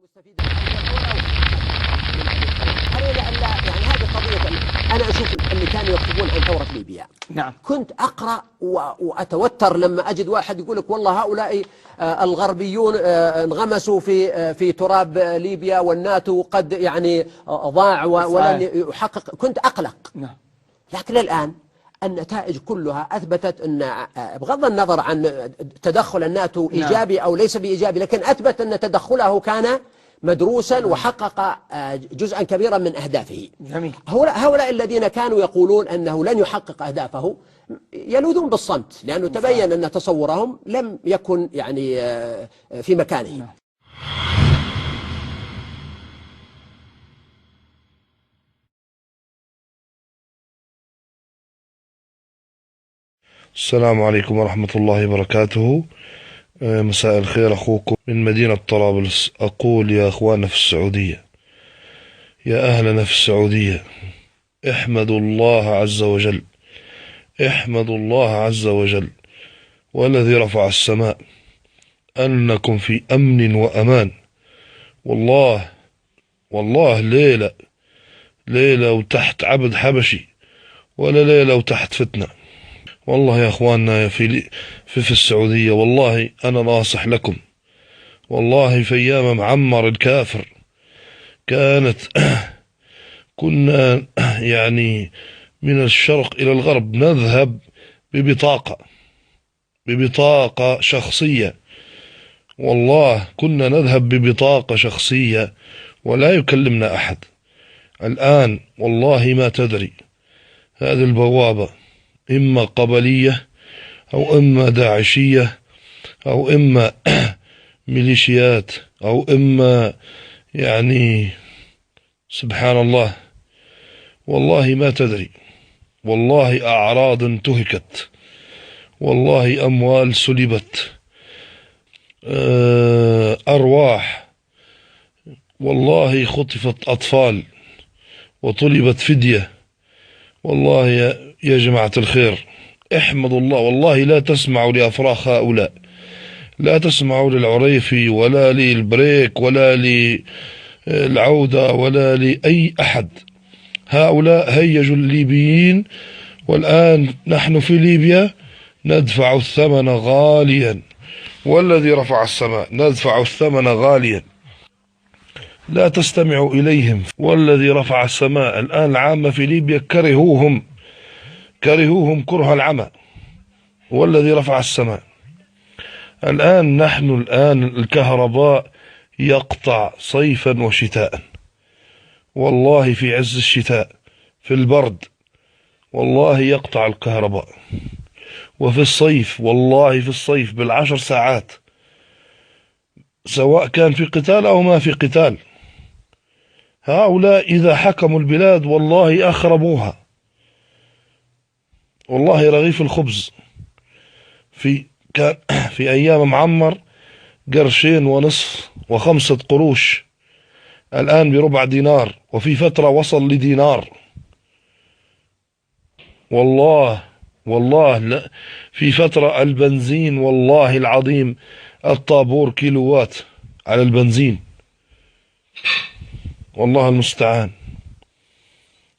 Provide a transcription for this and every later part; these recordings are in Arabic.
مستفيد يعني هذه قضية. أنا أشوف اللي كانوا يكتبون عن ثورة ليبيا، نعم، كنت أقرأ وأتوتر لما أجد واحد يقول لك والله هؤلاء الغربيون انغمسوا في تراب ليبيا والناتو قد يعني ضاع ولن يحقق. كنت أقلق. نعم. لكن الآن النتائج كلها أثبتت أن بغض النظر عن تدخل الناتو إيجابي أو ليس بإيجابي، لكن أثبت أن تدخله كان مدروسا وحقق جزءا كبيرا من أهدافه. جميل. هؤلاء الذين كانوا يقولون أنه لن يحقق أهدافه يلوذون بالصمت، لأنه تبين أن تصورهم لم يكن يعني في مكانه. السلام عليكم ورحمة الله وبركاته. مساء الخير، أخوكم من مدينة طرابلس. أقول يا أخوانا في السعودية، يا أهلنا في السعودية، احمدوا الله عز وجل، احمدوا الله عز وجل والذي رفع السماء أنكم في أمن وأمان. والله ليلة وتحت عبد حبشي، ولا ليلة وتحت فتنة. والله يا أخواننا في السعودية، والله أنا ناصح لكم. والله في أيام معمر الكافر كنا يعني من الشرق إلى الغرب نذهب ببطاقة شخصية. والله كنا نذهب ببطاقة شخصية ولا يكلمنا أحد. الآن والله ما تدري هذه البوابة إما قبلية أو إما داعشية أو إما ميليشيات أو إما يعني سبحان الله، والله ما تدري. والله أعراض انتهكت، والله أموال سلبت، أرواح، والله خطفت أطفال وطلبت فدية. والله يا جماعة الخير، احمدوا الله. والله لا تسمعوا لأفراخ هؤلاء، لا تسمعوا للعريفي ولا للبريك ولا للعودة ولا لأي أحد. هؤلاء هيجوا الليبيين، والآن نحن في ليبيا ندفع الثمن غاليا، والذي رفع السماء ندفع الثمن غاليا. لا تستمعوا إليهم. والذي رفع السماء الآن العامة في ليبيا كرهوهم كره العمى، والذي رفع السماء. الآن الكهرباء يقطع صيفا وشتاء. والله في عز الشتاء في البرد والله يقطع الكهرباء، وفي الصيف والله في الصيف بال10 ساعات، سواء كان في قتال أو ما في قتال. هؤلاء إذا حكموا البلاد والله أخربوها. والله رغيف الخبز كان في أيام معمر 2.5 و5 قروش، الآن ب4 دينار، وفي فترة وصل لدينار. والله لا، في فترة البنزين والله العظيم الطابور كيلوات على البنزين. والله المستعان.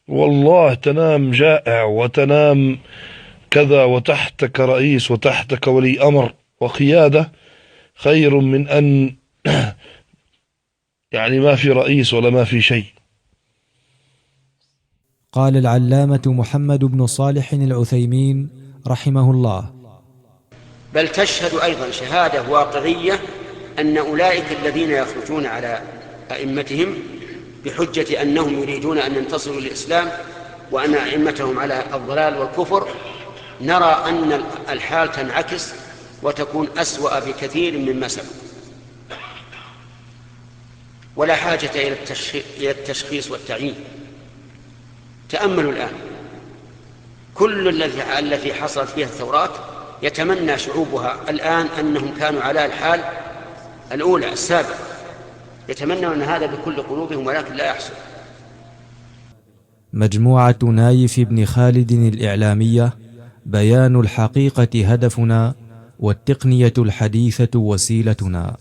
والله تنام جائع وتنام كذا، وتحتك رئيس وتحتك ولي أمر وقيادة، خير من أن يعني ما في رئيس ولا ما في شيء. قال العلامة محمد بن صالح العثيمين رحمه الله: بل تشهد أيضا شهادة واقعية أن أولئك الذين يخرجون على أئمتهم بحجة أنهم يريدون أن ينتصروا للإسلام وأن أئمتهم على الضلال والكفر، نرى أن الحال تنعكس وتكون أسوأ بكثير مما سبق. ولا حاجة إلى التشخيص والتعيين. تأملوا الآن كل التي حصلت فيها الثورات يتمنى شعوبها الآن أنهم كانوا على الحال الأولى السابقة، يتمنون هذا بكل قلوبهم، ولكن لا يحصل. مجموعة نايف بن خالد الإعلامية: بيان الحقيقة هدفنا، والتقنية الحديثة وسيلتنا.